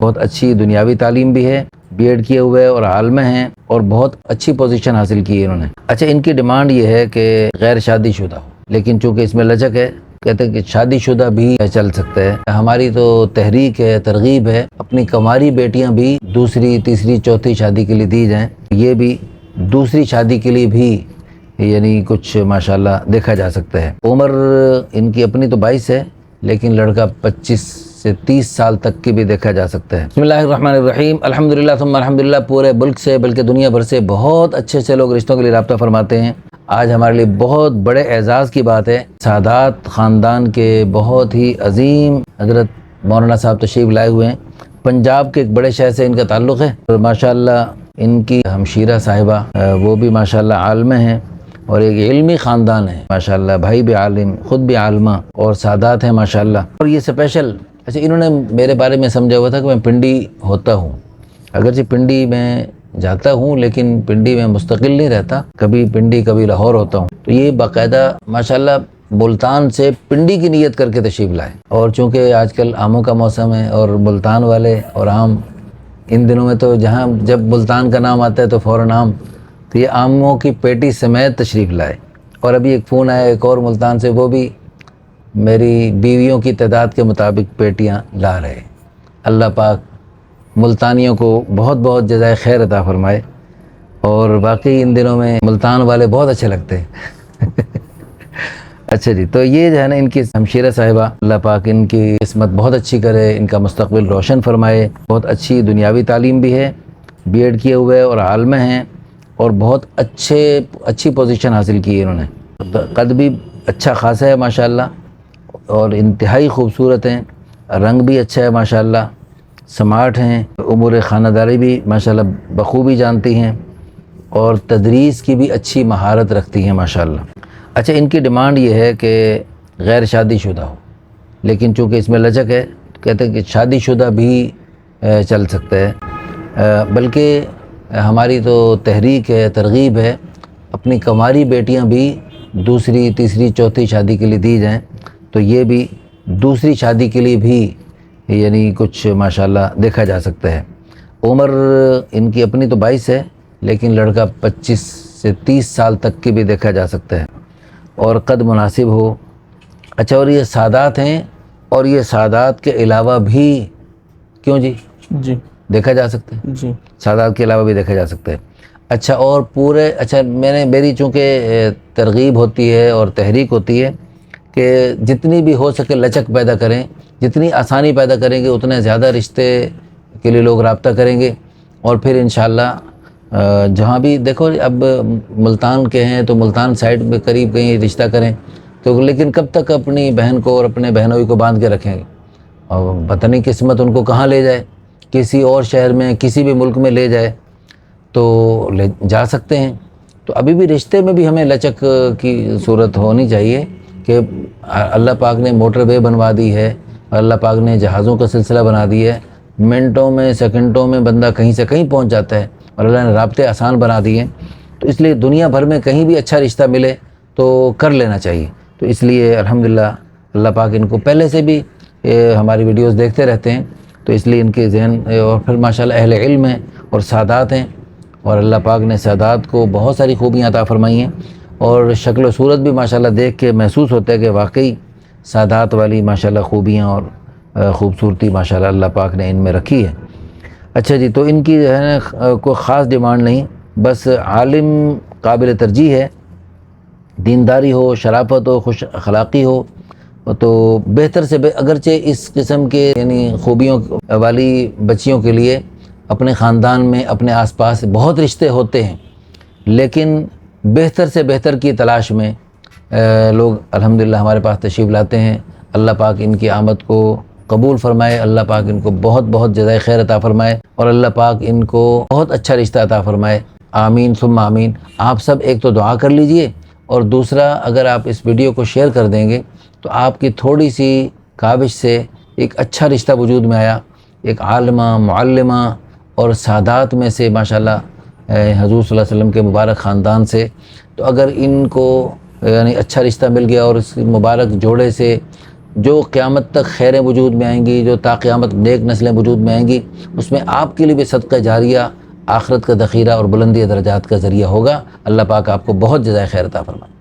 بہت اچھی دنیاوی تعلیم بھی ہے، بی ایڈ کیے ہوئے اور عالم ہیں اور بہت اچھی پوزیشن حاصل کی ہے انہوں نے۔ اچھا، ان کی ڈیمانڈ یہ ہے کہ غیر شادی شدہ ہو، لیکن چونکہ اس میں لچک ہے، کہتے ہیں کہ شادی شدہ بھی چل سکتا ہے۔ ہماری تو تحریک ہے، ترغیب ہے، اپنی کنواری بیٹیاں بھی دوسری تیسری چوتھی شادی کے لیے دی جائیں، یہ بھی دوسری شادی کے لیے بھی یعنی کچھ ماشاءاللہ دیکھا جا سکتا ہے۔ عمر ان کی اپنی تو 22 ہے، لیکن لڑکا 25 سے 30 سال تک کی بھی دیکھا جا سکتا ہے۔ بسم اللہ الرحمن الرحیم، الحمدللہ ثم الحمدللہ۔ پورے ملک سے بلکہ دنیا بھر سے بہت اچھے سے لوگ رشتوں کے لیے رابطہ فرماتے ہیں۔ آج ہمارے لیے بہت بڑے اعزاز کی بات ہے، سادات خاندان کے بہت ہی عظیم حضرت مولانا صاحب تشریف لائے ہوئے ہیں۔ پنجاب کے ایک بڑے شہر سے ان کا تعلق ہے اور ماشاءاللہ ان کی ہمشیرہ صاحبہ وہ بھی ماشاءاللہ عالمہ ہیں اور ایک علمی خاندان ہے ماشاءاللہ، بھائی بھی عالم، خود بھی عالمہ اور سادات ہیں ماشاءاللہ۔ اور یہ اسپیشل اچھا، انہوں نے میرے بارے میں سمجھا ہوا تھا کہ میں پنڈی ہوتا ہوں، اگرچہ پنڈی میں جاتا ہوں لیکن پنڈی میں مستقل نہیں رہتا، کبھی پنڈی کبھی لاہور ہوتا ہوں۔ تو یہ باقاعدہ ماشاءاللہ ملتان سے پنڈی کی نیت کر کے تشریف لائے، اور چونکہ آج کل آموں کا موسم ہے اور ملتان والے اور آم ان دنوں میں تو جہاں جب ملتان کا نام آتا ہے تو فوراً آم، تو یہ آموں کی پیٹی سمیت تشریف لائے۔ اور ابھی ایک فون آیا ایک اور ملتان سے، وہ بھی میری بیویوں کی تعداد کے مطابق پیٹیاں لا رہے۔ اللہ پاک ملتانیوں کو بہت بہت جزائے خیر عطا فرمائے، اور باقی ان دنوں میں ملتان والے بہت اچھے لگتے ہیں۔ اچھا جی، تو یہ جو ہے نا ان کی ہمشیرہ صاحبہ، اللہ پاک ان کی قسمت بہت اچھی کرے، ان کا مستقبل روشن فرمائے۔ بہت اچھی دنیاوی تعلیم بھی ہے، بی ایڈ کیے ہوئے اور عالمہ ہیں اور بہت اچھی پوزیشن حاصل کی ہے انہوں نے۔ قد بھی اچھا خاصا ہے ماشاءاللہ اور انتہائی خوبصورت ہیں، رنگ بھی اچھا ہے ماشاءاللہ، سمارٹ ہیں، امور خانہ داری بھی ماشاءاللہ بخوبی جانتی ہیں اور تدریس کی بھی اچھی مہارت رکھتی ہیں ماشاءاللہ۔ اچھا، ان کی ڈیمانڈ یہ ہے کہ غیر شادی شدہ ہو، لیکن چونکہ اس میں لچک ہے، کہتے ہیں کہ شادی شدہ بھی چل سکتا ہے، بلکہ ہماری تو تحریک ہے، ترغیب ہے، اپنی کنواری بیٹیاں بھی دوسری تیسری چوتھی شادی کے لیے دی جائیں، تو یہ بھی دوسری شادی کے لیے بھی یعنی کچھ ماشاءاللہ دیکھا جا سکتا ہے۔ عمر ان کی اپنی تو 22 ہے، لیکن لڑکا 25 سے 30 سال تک کی بھی دیکھا جا سکتا ہے اور قد مناسب ہو۔ اچھا، اور یہ سادات ہیں، اور یہ سادات کے علاوہ بھی کیوں جی دیکھا جا سکتا ہے، جی سادات کے علاوہ بھی دیکھا جا سکتا ہے۔ اچھا، اور میری چونکہ ترغیب ہوتی ہے اور تحریک ہوتی ہے کہ جتنی بھی ہو سکے لچک پیدا کریں، جتنی آسانی پیدا کریں گے اتنے زیادہ رشتے کے لیے لوگ رابطہ کریں گے، اور پھر انشاءاللہ جہاں بھی دیکھو اب ملتان کے ہیں تو ملتان سائڈ میں قریب کہیں رشتہ کریں، تو لیکن کب تک اپنی بہن کو اور اپنے بہنوئی کو باندھ کے رکھیں گے، اور پتہ نہیں قسمت ان کو کہاں لے جائے، کسی اور شہر میں کسی بھی ملک میں لے جائے تو جا سکتے ہیں۔ تو ابھی بھی رشتے میں بھی ہمیں لچک کی صورت ہونی چاہیے کہ اللہ پاک نے موٹر وے بنوا دی ہے، اللہ پاک نے جہازوں کا سلسلہ بنا دی ہے، منٹوں میں سیکنڈوں میں بندہ کہیں سے کہیں پہنچ جاتا ہے، اور اللہ نے رابطے آسان بنا دیے، تو اس لیے دنیا بھر میں کہیں بھی اچھا رشتہ ملے تو کر لینا چاہیے۔ تو اس لیے الحمدللہ اللہ پاک ان کو پہلے سے بھی ہماری ویڈیوز دیکھتے رہتے ہیں، تو اس لیے ان کے ذہن اور پھر ماشاءاللہ اہل علم ہیں اور سادات ہیں، اور اللہ پاک نے سادات کو بہت ساری خوبیاں عطا فرمائی ہیں، اور شکل و صورت بھی ماشاءاللہ دیکھ کے محسوس ہوتا ہے کہ واقعی سادات والی ماشاءاللہ خوبیاں اور خوبصورتی ماشاءاللہ اللہ پاک نے ان میں رکھی ہے۔ اچھا جی، تو ان کی جو ہے نا کوئی خاص ڈیمانڈ نہیں، بس عالم قابل ترجیح ہے، دینداری ہو، شرافت ہو، خوش اخلاقی ہو، تو بہتر سے اگرچہ اس قسم کے یعنی خوبیوں والی بچیوں کے لیے اپنے خاندان میں اپنے آس پاس بہت رشتے ہوتے ہیں، لیکن بہتر سے بہتر کی تلاش میں لوگ الحمدللہ ہمارے پاس تشریف لاتے ہیں۔ اللہ پاک ان کی آمد کو قبول فرمائے، اللہ پاک ان کو بہت بہت جزائے خیر عطا فرمائے، اور اللہ پاک ان کو بہت اچھا رشتہ عطا فرمائے، آمین ثم آمین۔ آپ سب ایک تو دعا کر لیجئے، اور دوسرا اگر آپ اس ویڈیو کو شیئر کر دیں گے تو آپ کی تھوڑی سی کاوش سے ایک اچھا رشتہ وجود میں آیا، ایک عالمہ، معلمہ اور سادات میں سے ماشاءاللہ حضور صلی اللہ علیہ وسلم کے مبارک خاندان سے، تو اگر ان کو یعنی اچھا رشتہ مل گیا اور اس مبارک جوڑے سے جو قیامت تک خیریں وجود میں آئیں گی، جو تا قیامت نیک نسلیں وجود میں آئیں گی، اس میں آپ کے لیے بھی صدقہ جاریہ، آخرت کا ذخیرہ اور بلندی درجات کا ذریعہ ہوگا۔ اللہ پاک آپ کو بہت جزائے خیر عطا فرمائے۔